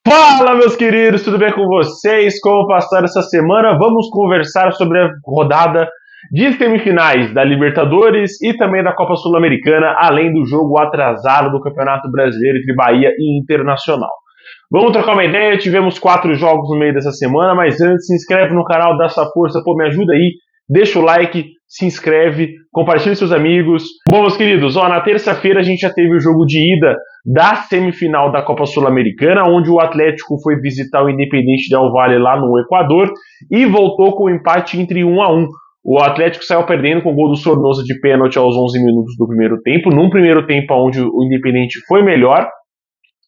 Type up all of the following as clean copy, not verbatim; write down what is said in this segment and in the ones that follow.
Fala, meus queridos, tudo bem com vocês? Como passaram essa semana? Vamos conversar sobre a rodada de semifinais da Libertadores e também da Copa Sul-Americana, além do jogo atrasado do Campeonato Brasileiro entre Bahia e Internacional. Vamos trocar uma ideia, tivemos 4 jogos no meio dessa semana, mas antes se inscreve no canal, dá essa força, pô, me ajuda aí, deixa o like, se inscreve, compartilha com seus amigos. Bom, meus queridos, na terça-feira a gente já teve o jogo de ida da semifinal da Copa Sul-Americana, onde o Atlético foi visitar o Independente Del Valle lá no Equador e voltou com o empate entre 1-1. O Atlético saiu perdendo com o gol do Sornosa de pênalti aos 11 minutos do primeiro tempo, num primeiro tempo onde o Independente foi melhor,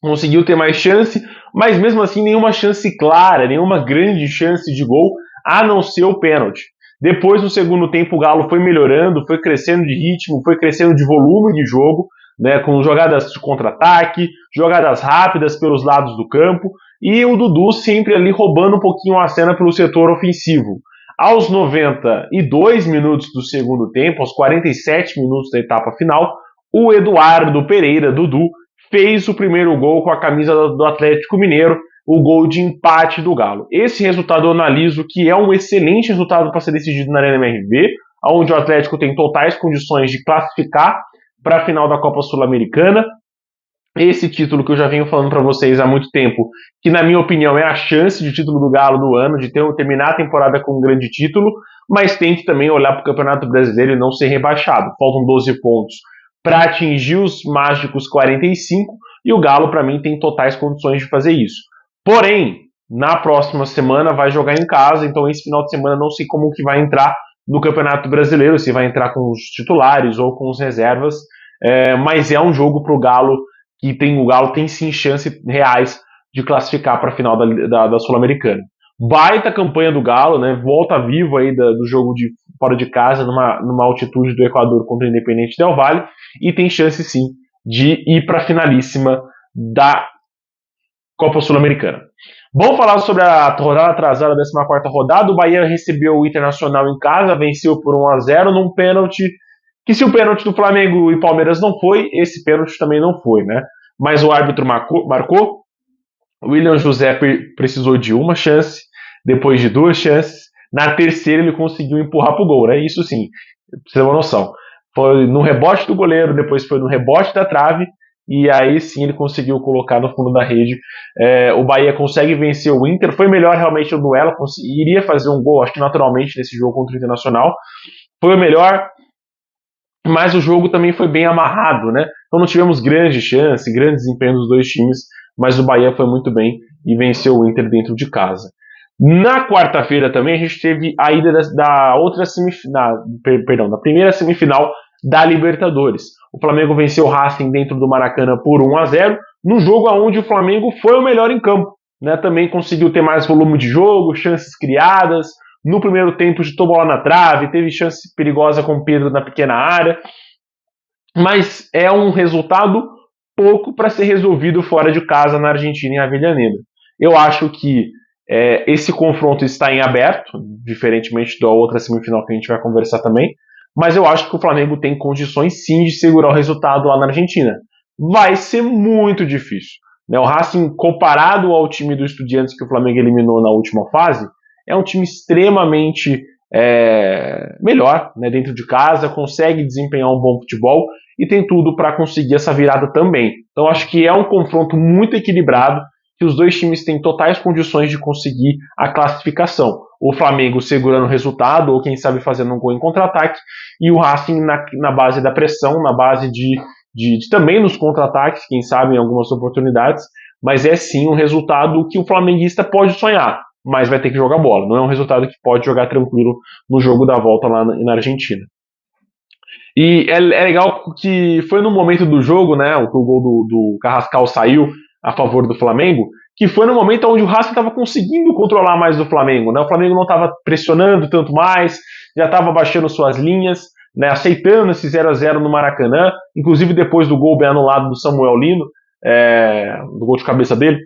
conseguiu ter mais chance, mas mesmo assim nenhuma chance clara, nenhuma grande chance de gol, a não ser o pênalti. Depois, no segundo tempo, o Galo foi melhorando, foi crescendo de ritmo, foi crescendo de volume de jogo, né, com jogadas de contra-ataque, jogadas rápidas pelos lados do campo, e o Dudu sempre ali roubando um pouquinho a cena pelo setor ofensivo. Aos 92 minutos do segundo tempo, aos 47 minutos da etapa final, o Eduardo Pereira, Dudu, fez o primeiro gol com a camisa do Atlético Mineiro, o gol de empate do Galo. Esse resultado eu analiso que é um excelente resultado para ser decidido na Arena MRV, onde o Atlético tem totais condições de classificar para a final da Copa Sul-Americana. Esse título que eu já venho falando para vocês há muito tempo, que na minha opinião é a chance de título do Galo do ano, de terminar a temporada com um grande título, mas tem que também olhar para o Campeonato Brasileiro e não ser rebaixado. Faltam 12 pontos para atingir os mágicos 45, e o Galo, para mim, tem totais condições de fazer isso. Porém, na próxima semana vai jogar em casa, então esse final de semana não sei como que vai entrar no Campeonato Brasileiro, se vai entrar com os titulares ou com os reservas, mas é um jogo para o Galo que o Galo tem sim chances reais de classificar para a final da Sul-Americana. Baita campanha do Galo, né? Volta vivo aí do jogo de fora de casa, numa altitude do Equador contra o Independente Del Valle, e tem chance sim de ir para a finalíssima da Copa Sul-Americana. Vamos falar sobre a rodada atrasada, a 14ª rodada. O Bahia recebeu o Internacional em casa, venceu por 1-0 num pênalti, que se o pênalti do Flamengo e Palmeiras não foi, esse pênalti também não foi, né? Mas o árbitro marcou. O William José precisou de uma chance, depois de 2 chances. Na terceira ele conseguiu empurrar pro gol, né? Isso sim, pra você ter uma noção. Foi no rebote do goleiro, depois foi no rebote da trave, e aí sim ele conseguiu colocar no fundo da rede. O Bahia consegue vencer o Inter, foi melhor realmente no duelo, iria fazer um gol, acho que naturalmente, nesse jogo contra o Internacional. Foi o melhor, mas o jogo também foi bem amarrado, né? Então não tivemos grande chance, grande desempenho dos dois times, mas o Bahia foi muito bem e venceu o Inter dentro de casa. Na quarta-feira também a gente teve a ida da outra semifinal, da primeira semifinal da Libertadores. O Flamengo venceu o Racing dentro do Maracanã por 1-0, num jogo onde o Flamengo foi o melhor em campo, né? Também conseguiu ter mais volume de jogo, chances criadas. No primeiro tempo, chutou bola na trave, teve chance perigosa com o Pedro na pequena área. Mas é um resultado pouco para ser resolvido fora de casa na Argentina, em Avellaneda. Eu acho que esse confronto está em aberto, diferentemente da outra semifinal que a gente vai conversar também, mas eu acho que o Flamengo tem condições sim de segurar o resultado lá na Argentina. Vai ser muito difícil. Né? O Racing, comparado ao time do Estudiantes que o Flamengo eliminou na última fase, é um time extremamente melhor, né, dentro de casa, consegue desempenhar um bom futebol e tem tudo para conseguir essa virada também. Então acho que é um confronto muito equilibrado, que os dois times têm totais condições de conseguir a classificação. O Flamengo segurando o resultado, ou quem sabe fazendo um gol em contra-ataque, e o Racing na base da pressão, na base de também nos contra-ataques, quem sabe em algumas oportunidades, mas é sim um resultado que o flamenguista pode sonhar, mas vai ter que jogar bola. Não é um resultado que pode jogar tranquilo no jogo da volta lá na Argentina. E é legal que foi no momento do jogo, né, o gol do Carrascal saiu a favor do Flamengo, que foi no momento onde o Racing estava conseguindo controlar mais o Flamengo, né? O Flamengo não estava pressionando tanto mais, já estava baixando suas linhas, né, aceitando esse 0-0 no Maracanã, inclusive depois do gol bem anulado do Samuel Lino, do gol de cabeça dele,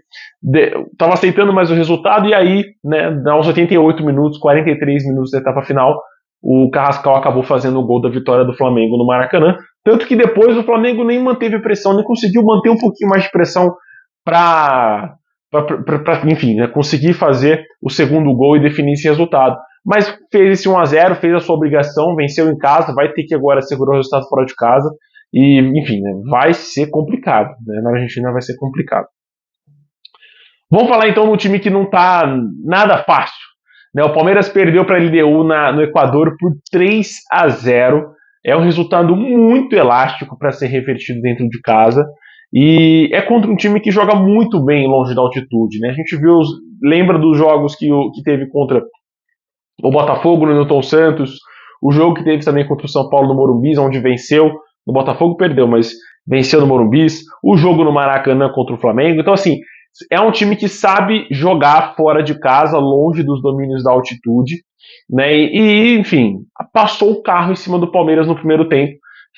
estava aceitando mais o resultado, e aí, né, aos 88 minutos, 43 minutos da etapa final, o Carrascal acabou fazendo o gol da vitória do Flamengo no Maracanã, tanto que depois o Flamengo nem manteve pressão, nem conseguiu manter um pouquinho mais de pressão para enfim, né, conseguir fazer o segundo gol e definir esse resultado. Mas fez esse 1-0, fez a sua obrigação, venceu em casa, vai ter que agora segurar o resultado fora de casa. E, enfim, né, vai ser complicado. Né, na Argentina vai ser complicado. Vamos falar então no time que não está nada fácil. Né, o Palmeiras perdeu para a LDU no Equador por 3-0. É um resultado muito elástico para ser revertido dentro de casa. E é contra um time que joga muito bem longe da altitude. Né? A gente lembra dos jogos que teve contra o Botafogo no Newton Santos, o jogo que teve também contra o São Paulo no Morumbi, onde venceu. No Botafogo perdeu, mas venceu no Morumbi. O jogo no Maracanã contra o Flamengo. Então, assim, é um time que sabe jogar fora de casa, longe dos domínios da altitude. Né? E, enfim, passou o carro em cima do Palmeiras no primeiro tempo.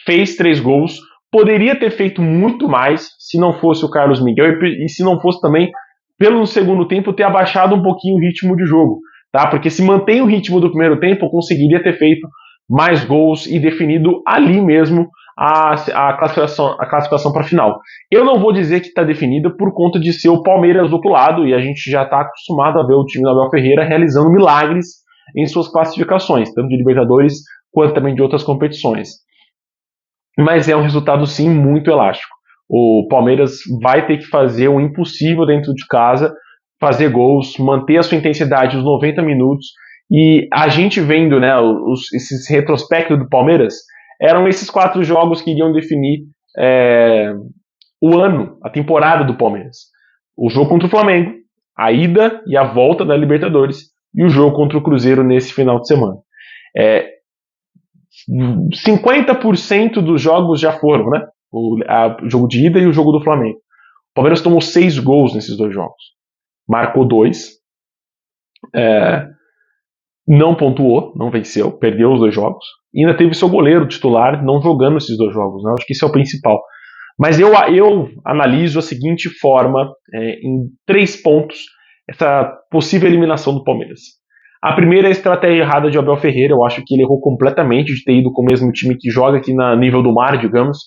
Fez 3 gols. Poderia ter feito muito mais se não fosse o Carlos Miguel e se não fosse também, pelo segundo tempo, ter abaixado um pouquinho o ritmo de jogo. Tá? Porque se mantém o ritmo do primeiro tempo, conseguiria ter feito mais gols e definido ali mesmo a classificação para a final. Eu não vou dizer que está definida por conta de ser o Palmeiras do outro lado, e a gente já está acostumado a ver o time do Abel Ferreira realizando milagres em suas classificações, tanto de Libertadores quanto também de outras competições. Mas é um resultado, sim, muito elástico. O Palmeiras vai ter que fazer o impossível dentro de casa, fazer gols, manter a sua intensidade os 90 minutos. E a gente vendo, né, esses retrospectos do Palmeiras, eram esses 4 jogos que iriam definir o ano, a temporada do Palmeiras. O jogo contra o Flamengo, a ida e a volta da Libertadores, e o jogo contra o Cruzeiro nesse final de semana. 50% dos jogos já foram, né? O jogo de ida e o jogo do Flamengo. O Palmeiras tomou 6 gols nesses 2 jogos. Marcou 2. Não pontuou, não venceu, perdeu os 2 jogos. E ainda teve seu goleiro titular não jogando esses 2 jogos. Né? Acho que isso é o principal. Mas eu analiso a seguinte forma, em 3 pontos, essa possível eliminação do Palmeiras. A primeira é a estratégia errada de Abel Ferreira. Eu acho que ele errou completamente de ter ido com o mesmo time que joga aqui no nível do mar, digamos,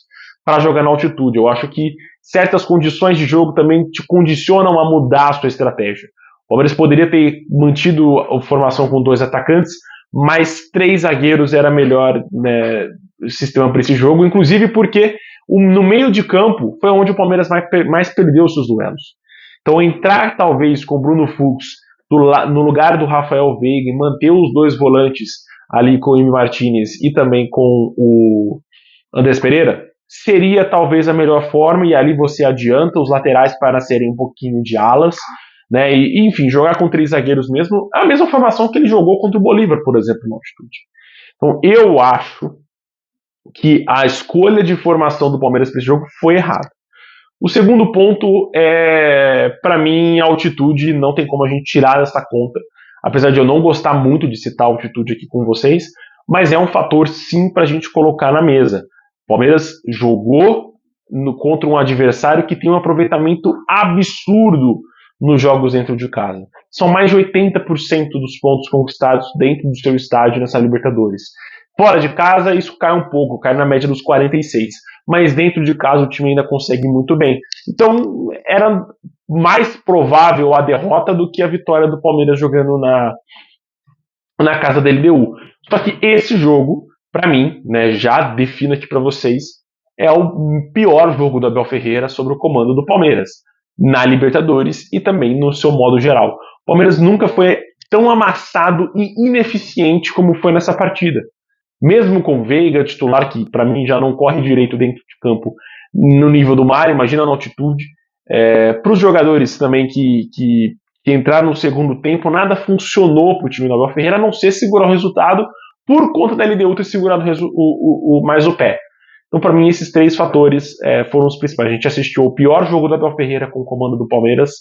para jogar na altitude. Eu acho que certas condições de jogo também te condicionam a mudar a sua estratégia. O Palmeiras poderia ter mantido a formação com 2 atacantes, mas 3 zagueiros era melhor, né, sistema para esse jogo, inclusive porque no meio de campo foi onde o Palmeiras mais perdeu seus duelos. Então entrar talvez com o Bruno Fux no lugar do Rafael Veiga e manter os 2 volantes ali com o Imi Martinez e também com o Andrés Pereira seria talvez a melhor forma, e ali você adianta os laterais para serem um pouquinho de alas, né? E enfim, jogar com 3 zagueiros mesmo, a mesma formação que ele jogou contra o Bolívar, por exemplo, na altitude. Então eu acho que a escolha de formação do Palmeiras para esse jogo foi errada. O segundo ponto é, para mim, a altitude. Não tem como a gente tirar dessa conta, apesar de eu não gostar muito de citar a altitude aqui com vocês, mas é um fator sim para a gente colocar na mesa. O Palmeiras jogou contra um adversário que tem um aproveitamento absurdo nos jogos dentro de casa. São mais de 80% dos pontos conquistados dentro do seu estádio nessa Libertadores. Fora de casa, isso cai um pouco, cai na média dos 46. Mas dentro de casa o time ainda consegue muito bem. Então era mais provável a derrota do que a vitória do Palmeiras jogando na casa da LDU. Só que esse jogo, para mim, né, já defino aqui para vocês, é o pior jogo do Abel Ferreira sobre o comando do Palmeiras, na Libertadores e também no seu modo geral. O Palmeiras nunca foi tão amassado e ineficiente como foi nessa partida. Mesmo com Veiga, titular, que para mim já não corre direito dentro de campo no nível do mar, imagina na altitude. Para os jogadores também que entraram no segundo tempo, nada funcionou para o time do Abel Ferreira, a não ser segurar o resultado por conta da LDU ter segurado mais o pé. Então, para mim, esses 3 fatores foram os principais. A gente assistiu o pior jogo do Abel Ferreira com o comando do Palmeiras,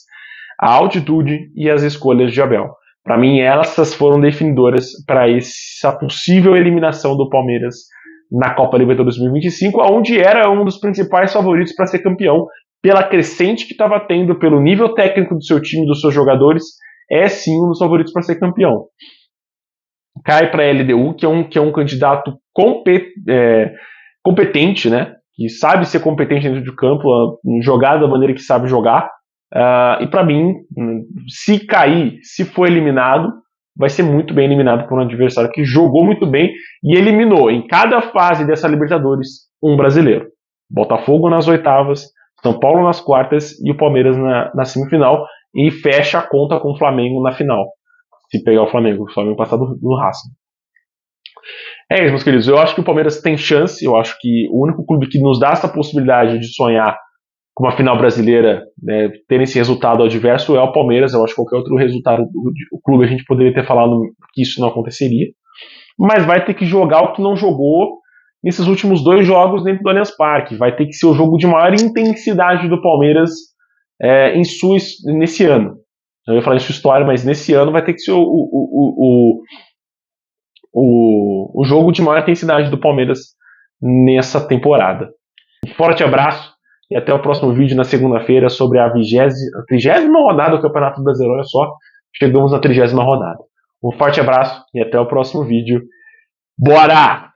a altitude e as escolhas de Abel. Para mim, essas foram definidoras para essa possível eliminação do Palmeiras na Copa Libertadores 2025, onde era um dos principais favoritos para ser campeão, pela crescente que estava tendo, pelo nível técnico do seu time, dos seus jogadores, é sim um dos favoritos para ser campeão. Cai para a LDU, que é um candidato competente, né? Que sabe ser competente dentro de campo, jogar da maneira que sabe jogar, E para mim, se cair, se for eliminado, vai ser muito bem eliminado por um adversário que jogou muito bem e eliminou em cada fase dessa Libertadores um brasileiro. Botafogo nas oitavas, São Paulo nas quartas e o Palmeiras na semifinal, e fecha a conta com o Flamengo na final, se pegar o Flamengo passar do Racing. É isso, meus queridos. Eu acho que o Palmeiras tem chance. Eu acho que o único clube que nos dá essa possibilidade de sonhar com uma final brasileira, né, ter esse resultado adverso é o Palmeiras. Eu acho que qualquer outro resultado do clube a gente poderia ter falado que isso não aconteceria. Mas vai ter que jogar o que não jogou nesses últimos 2 jogos dentro do Allianz Parque. Vai ter que ser o jogo de maior intensidade do Palmeiras nesse ano. Eu ia falar em sua história, mas nesse ano vai ter que ser o jogo de maior intensidade do Palmeiras nessa temporada. Um forte abraço e até o próximo vídeo na segunda-feira sobre a 30ª rodada do Campeonato Brasileiro. Olha só, chegamos na 30ª rodada. Um forte abraço e até o próximo vídeo. Bora!